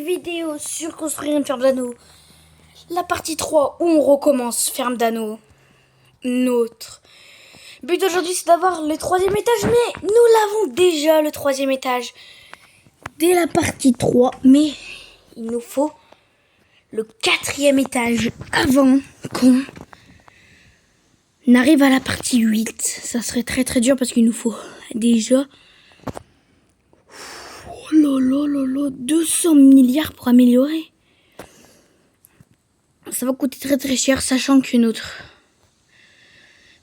vidéo sur construire une ferme d'anneaux. La partie 3 où on recommence ferme d'anneaux. Notre but aujourd'hui c'est d'avoir le 3e étage, mais nous l'avons déjà le 3e étage dès la partie 3, mais il nous faut le 4e étage avant qu'on arrive à la partie 8. Ça serait très très dur parce qu'il nous faut déjà 200 milliards pour améliorer. Ça va coûter très très cher, sachant que notre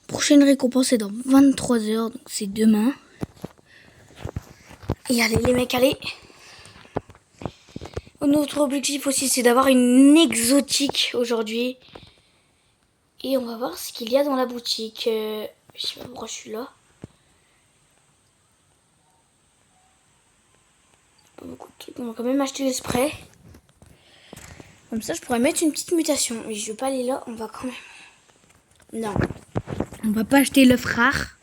prochaine récompense est dans 23 heures, donc c'est demain. Et allez les mecs, allez. Notre objectif aussi c'est d'avoir une exotique aujourd'hui. Et on va voir ce qu'il y a dans la boutique. Je sais pas pourquoi je suis là. Pas beaucoup de trucs, on va quand même acheter le spray. Comme ça je pourrais mettre une petite mutation. Mais je veux pas aller là, on va quand même... Non. On va pas acheter l'œuf rare.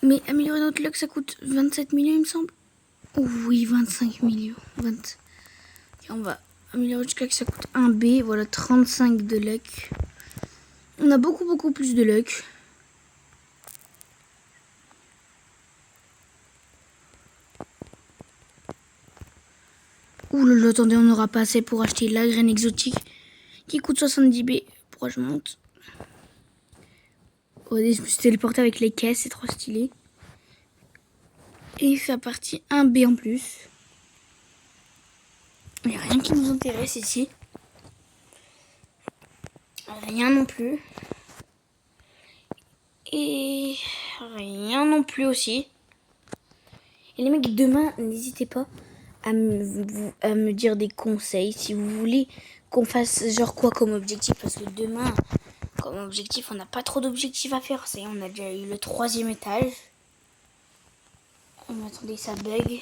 Mais améliorer notre luck ça coûte 27 millions il me semble. Oui, 25 millions. 20. Et on va améliorer jusqu'à que ça coûte 1 B. Voilà, 35 de luck. On a beaucoup plus de luck. Ouh là là, attendez, on n'aura pas assez pour acheter la graine exotique qui coûte 70 B. Pourquoi je monte? Oh, je me suis téléporté avec les caisses, c'est trop stylé. Et ça partie 1 B en plus. Il n'y a rien qui nous intéresse ici. Rien non plus. Et rien non plus aussi. Et les mecs, demain, n'hésitez pas à me dire des conseils si vous voulez qu'on fasse genre quoi comme objectif. Parce que demain, comme objectif, on n'a pas trop d'objectifs à faire. Ça y est, on a déjà eu le 3e étage. Attendez, ça bug.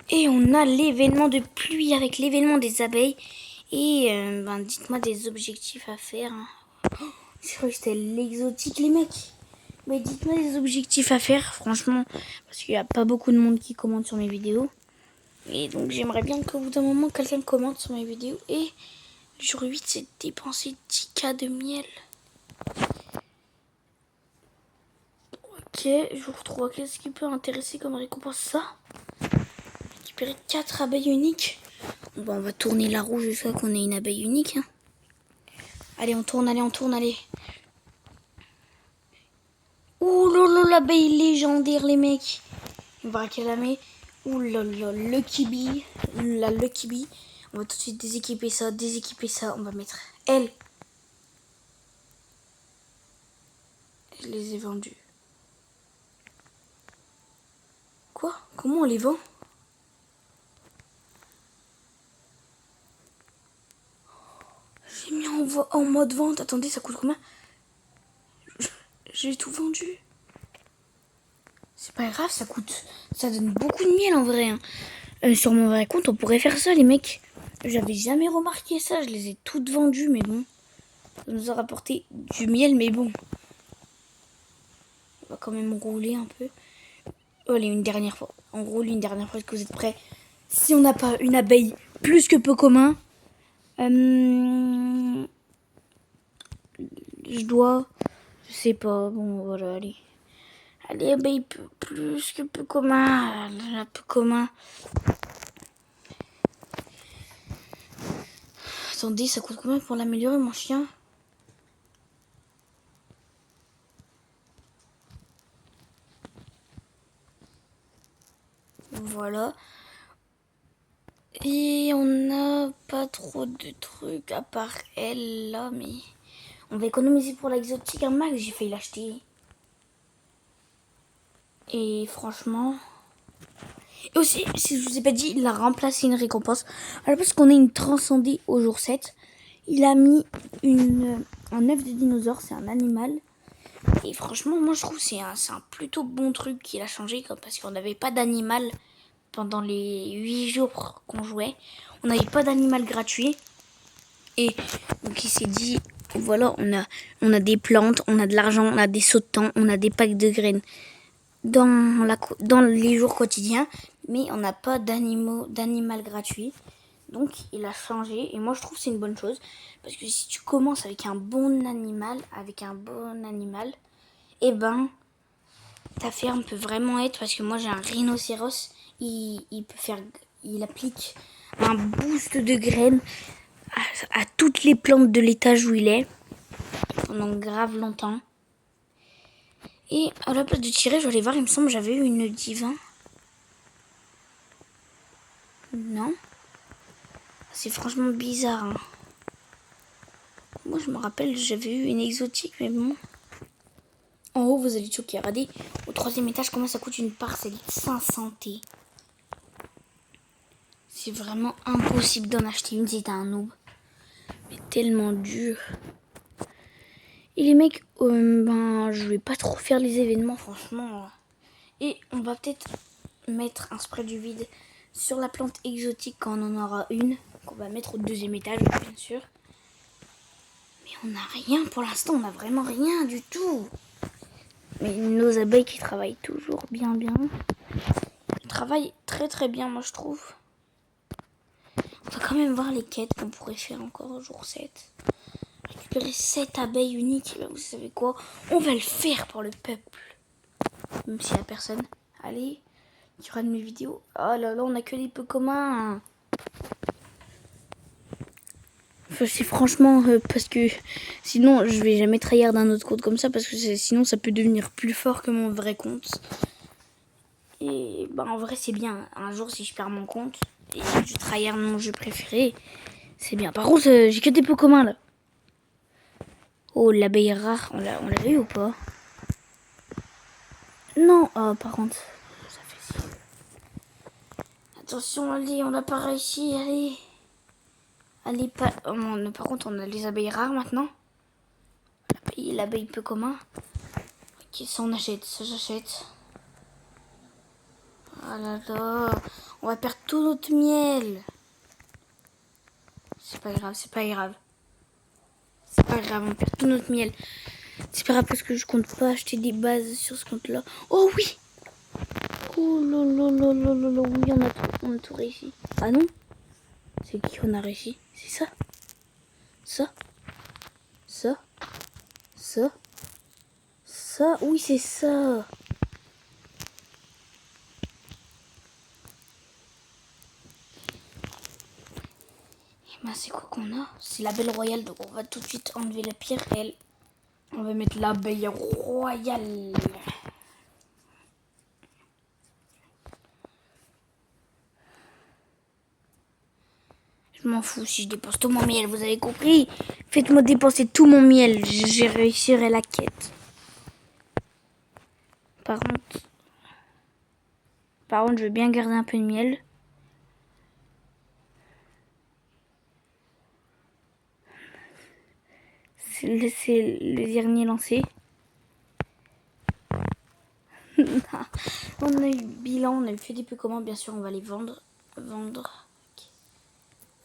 Et on a l'événement de pluie avec l'événement des abeilles. Et dites-moi des objectifs à faire. Oh, je crois que c'était l'exotique, les mecs. Mais dites-moi des objectifs à faire, franchement. Parce qu'il n'y a pas beaucoup de monde qui commente sur mes vidéos. Et donc j'aimerais bien qu'au bout d'un moment, quelqu'un commente sur mes vidéos. Et le jour 8, c'est dépenser 10K de miel. Ok, jour 3, qu'est-ce qui peut intéresser comme récompense? Ça. Récupérer 4 abeilles uniques. Bon, on va tourner la roue jusqu'à qu'on ait une abeille unique. Hein. Allez, on tourne, allez. Ouh là là, l'abeille légendaire, les mecs. On va réclamer. Ouh là là, Lucky Bee. La Lucky Bee. On va tout de suite déséquiper ça. On va mettre elle. Je les ai vendus. Quoi? Comment on les vend? J'ai mis en mode vente. Attendez, ça coûte combien? J'ai tout vendu. C'est pas grave, ça donne beaucoup de miel en vrai. Hein. Sur mon vrai compte, on pourrait faire ça, les mecs. J'avais jamais remarqué ça. Je les ai toutes vendues, mais bon. Ça nous a rapporté du miel, mais bon. On va quand même rouler un peu. Oh, allez, une dernière fois. On roule une dernière fois. Est-ce que vous êtes prêts? Si on n'a pas une abeille plus que peu commun, je dois... Je sais pas. Bon, voilà, allez. Allez, abeille plus que peu commun. Peu commun. Attendez, ça coûte combien pour l'améliorer, mon chien? Voilà. Et on n'a pas trop de trucs à part elle, là, mais... On va économiser pour l'exotique un max, j'ai failli l'acheter. Et franchement... Et aussi, si je vous ai pas dit, il a remplacé une récompense. Alors parce qu'on a une transcendée au jour 7, il a mis un œuf de dinosaure, c'est un animal. Et franchement, moi je trouve que c'est un plutôt bon truc qu'il a changé, parce qu'on n'avait pas d'animal pendant les 8 jours qu'on jouait. On n'avait pas d'animal gratuit. Et donc il s'est dit, voilà, on a des plantes, on a de l'argent, on a des sauts de temps, on a des packs de graines. dans les jours quotidiens, mais on n'a pas d'animal gratuit. Donc il a changé et moi je trouve que c'est une bonne chose parce que si tu commences avec un bon animal, eh ben ta ferme peut vraiment être, parce que moi j'ai un rhinocéros, il applique un boost de graines à toutes les plantes de l'étage où il est pendant grave longtemps. Et à la place de tirer, je vais aller voir, il me semble que j'avais eu une divin. Non. C'est franchement bizarre. Hein. Moi je me rappelle, j'avais eu une exotique, mais bon. En haut, vous allez choquer. Regardez, au 3e étage, comment ça coûte une parcelle 500 T. C'est vraiment impossible d'en acheter une si t'as un noob. Mais tellement dur. Et les mecs, je vais pas trop faire les événements, franchement. Et on va peut-être mettre un spray du vide sur la plante exotique quand on en aura une. Qu'on va mettre au 2e étage, bien sûr. Mais on n'a rien pour l'instant, on n'a vraiment rien du tout. Mais nos abeilles qui travaillent toujours bien. Ils travaillent très très bien, moi je trouve. On va quand même voir les quêtes qu'on pourrait faire encore au jour 7. Récupérer 7 abeilles uniques. Là, vous savez quoi? On va le faire pour le peuple. Même s'il n'y a personne. Allez, tu regardes mes vidéos. Oh là là, on a que des peu communs. Enfin, c'est franchement parce que sinon je vais jamais tryhard d'un autre compte comme ça, parce que sinon ça peut devenir plus fort que mon vrai compte. Et en vrai c'est bien. Un jour si je perds mon compte et je tryhard mon jeu préféré, c'est bien. Par contre j'ai que des peu communs là. Oh, l'abeille rare, on l'a vu ou pas? Non, par contre, ça fait si. Attention, allez, on l'a pas réussi, allez. Allez, pas. Par contre, on a les abeilles rares maintenant. L'abeille peu commun. Ok, ça on achète, ça j'achète. Oh là là, on va perdre tout notre miel. C'est pas grave, on perd tout notre miel. C'est pas grave parce que je compte pas acheter des bases sur ce compte-là. Oh oui! Oh là là là là là là, oui, on a tout réussi. Ah non? C'est qui qu'on a réussi? C'est ça? Ça? Oui, c'est ça! Et c'est quoi qu'on a? C'est l'abeille royale, donc on va tout de suite enlever la pierre et on va mettre l'abeille royale. Je m'en fous si je dépense tout mon miel, vous avez compris? Faites-moi dépenser tout mon miel, je réussirai la quête. Par contre, je veux bien garder un peu de miel. C'est le dernier lancé. On a eu bilan, on a fait des peu communs, bien sûr, on va les vendre. Okay.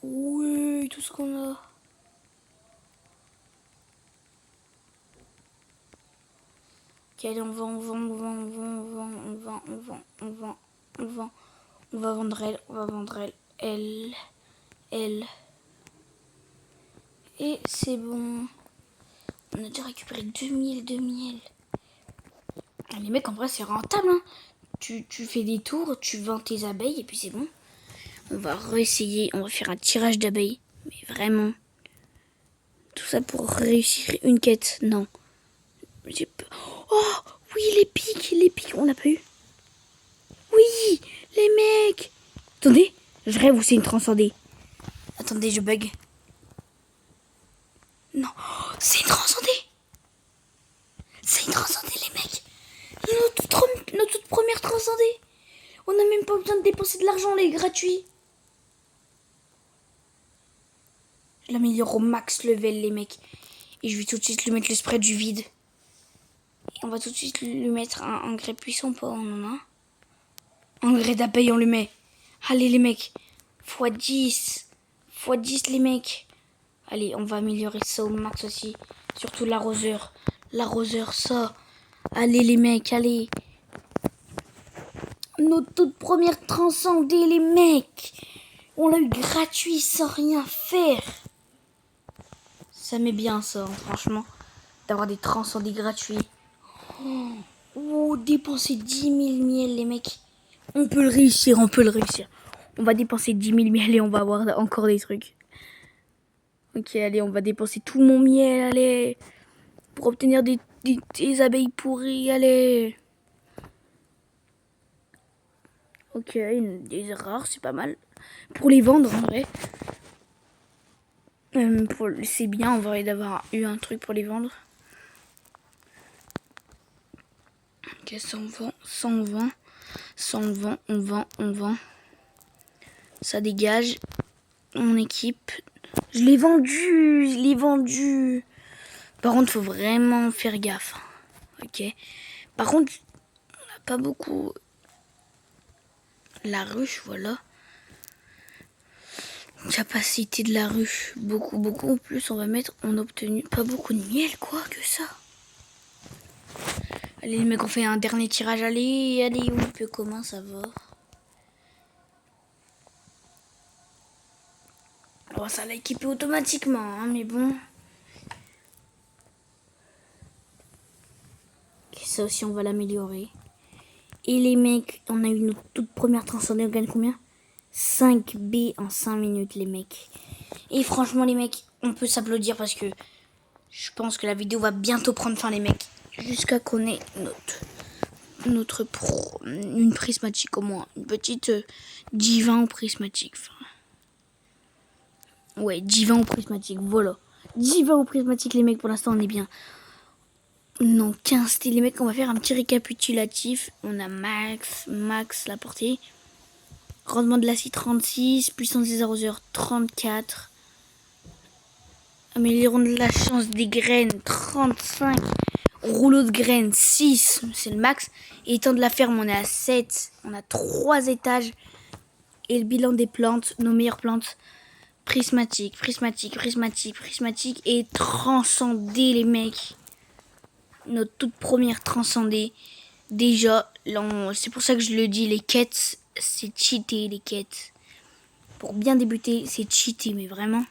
Oui, tout ce qu'on a. Ok, allez, on va vendre elle. Et c'est bon. On a déjà récupéré 2000 de miel. Ah, les mecs, en vrai, c'est rentable. Hein. Tu fais des tours, tu vends tes abeilles et puis c'est bon. On va réessayer, on va faire un tirage d'abeilles. Mais vraiment. Tout ça pour réussir une quête. Non. J'ai peur. Oh, oui, les pics, on l'a pas eu. Oui, les mecs. Attendez, je rêve ou c'est une transcendée. Attendez, je bug. Non, c'est une transcendée. Les mecs. Notre toute première transcendée. On n'a même pas besoin de dépenser de l'argent, les gratuits. Je l'améliore au max level, les mecs. Et je vais tout de suite lui mettre le spray du vide. Et on va tout de suite lui mettre un engrais puissant. Pas on en a. Engrais d'abeille, on le met. Allez, les mecs. x10. x10, les mecs. Allez, on va améliorer ça au max aussi. Surtout l'arroseur. L'arroseur, ça. Allez, les mecs, allez. Notre toute première transcendée, les mecs. On l'a eu gratuit sans rien faire. Ça m'est bien ça, hein, franchement. D'avoir des transcendés gratuits. Oh, dépenser 10 000 miels, les mecs. On peut le réussir, on peut le réussir. On va dépenser 10 000 miels et on va avoir encore des trucs. Ok, allez, on va dépenser tout mon miel, allez. Pour obtenir des abeilles pourries, allez. Ok, des rares, c'est pas mal. Pour les vendre, en vrai. C'est bien, en vrai, d'avoir eu un truc pour les vendre. Ok, ça on vend, ça on vend. Ça on vend, on vend. Ça dégage. Mon équipe. Je l'ai vendu. Par contre, faut vraiment faire gaffe. Ok. Par contre, on n'a pas beaucoup. La ruche, voilà. Capacité de la ruche, beaucoup. En plus, on va mettre, on a obtenu pas beaucoup de miel, quoi, que ça. Allez, les mecs, on fait un dernier tirage. Allez, on peut comment ça va. Oh, ça l'a équipé automatiquement, hein, mais bon. Et ça aussi, on va l'améliorer. Et les mecs, on a eu notre toute première transcendée, on gagne combien? 5B en 5 minutes, les mecs. Et franchement, les mecs, on peut s'applaudir parce que je pense que la vidéo va bientôt prendre fin, les mecs. Jusqu'à qu'on ait une prismatique au moins. Une petite divin ou prismatique. Ouais, divin ou prismatique, voilà. Divin ou prismatique, les mecs, pour l'instant, on est bien. Non, 15, les mecs, on va faire un petit récapitulatif. On a max la portée. Rendement de l'acide 36, puissance des arroseurs 34. Améliorons de la chance des graines 35. Rouleau de graines 6, c'est le max. Et étant de la ferme, on est à 7. On a 3 étages. Et le bilan des plantes, nos meilleures plantes. Prismatique. Et transcendé, les mecs. Notre toute première transcendée. Déjà, c'est pour ça que je le dis, les quêtes, c'est cheaté, les quêtes. Pour bien débuter, c'est cheaté, mais vraiment.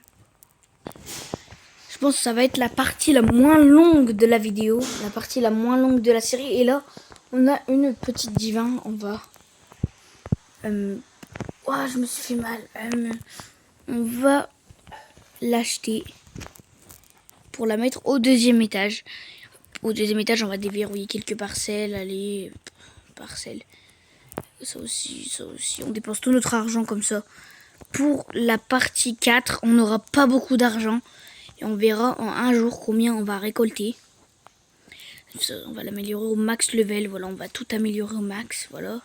Je pense que ça va être la partie la moins longue de la vidéo, la partie la moins longue de la série. Et là, on a une petite divin, on va... Oh, je me suis fait mal. On va l'acheter pour la mettre au 2e étage. Au 2e étage, on va déverrouiller quelques parcelles. Allez, parcelles. Ça aussi. On dépense tout notre argent comme ça. Pour la partie 4, on n'aura pas beaucoup d'argent. Et on verra en un jour combien on va récolter. On va l'améliorer au max level. Voilà, on va tout améliorer au max. Voilà.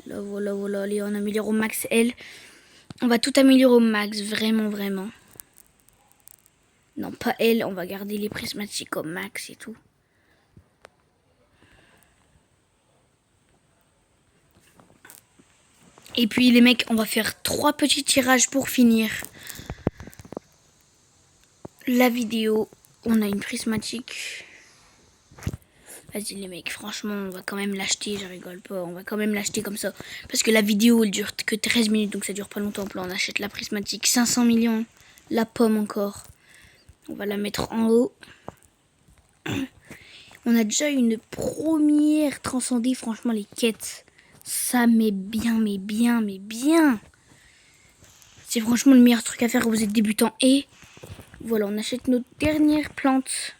Là, voilà. Allez, on améliore au max L. On va tout améliorer au max. Vraiment. Non, pas L. On va garder les prismatiques au max et tout. Et puis les mecs, on va faire 3 petits tirages pour finir la vidéo. On a une prismatique. Vas-y les mecs, franchement, on va quand même l'acheter, je rigole pas. On va quand même l'acheter comme ça. Parce que la vidéo, elle dure que 13 minutes, donc ça dure pas longtemps. Là, on achète la prismatique, 500 millions. La pomme encore. On va la mettre en haut. On a déjà une première transcendée. Franchement, les quêtes, ça met bien. C'est franchement le meilleur truc à faire quand vous êtes débutant. Et voilà, on achète notre dernière plante.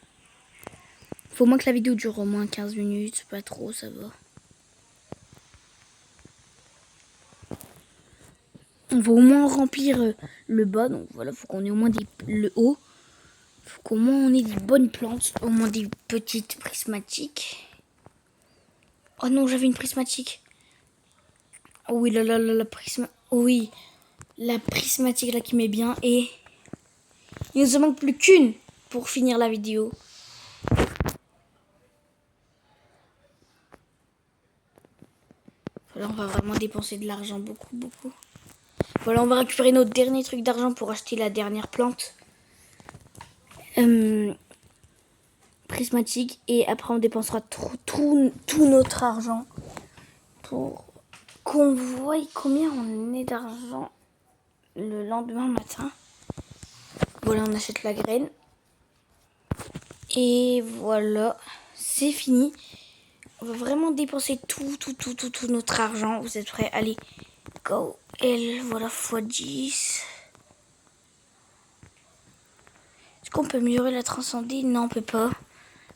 Faut au moins que la vidéo dure au moins 15 minutes. Pas trop, ça va. On va au moins remplir le bas. Donc voilà, faut qu'on ait au moins le haut. Faut qu'au moins on ait des bonnes plantes. Au moins des petites prismatiques. Oh non, j'avais une prismatique. Oh oui, la prismatique. Oh oui, la prismatique là qui met bien. Et il ne nous en manque plus qu'une pour finir la vidéo. Là, on va vraiment dépenser de l'argent, beaucoup. Voilà, on va récupérer notre dernier truc d'argent pour acheter la dernière plante. prismatique. Et après, on dépensera tout notre argent pour qu'on voie combien on est d'argent le lendemain matin. Voilà, on achète la graine. Et voilà, c'est fini. On va vraiment dépenser tout notre argent. Vous êtes prêts? Allez, go. Et voilà, x10. Est-ce qu'on peut améliorer la transcendée? Non, on peut pas.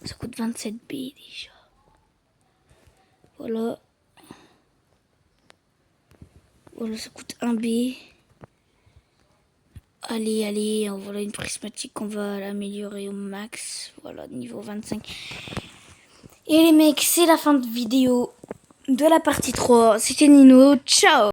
Ça coûte 27 B déjà. Voilà. Voilà, ça coûte 1 B. Allez, voilà une prismatique, on va l'améliorer au max. Voilà, niveau 25. Et les mecs, c'est la fin de vidéo de la partie 3. C'était Nino, ciao!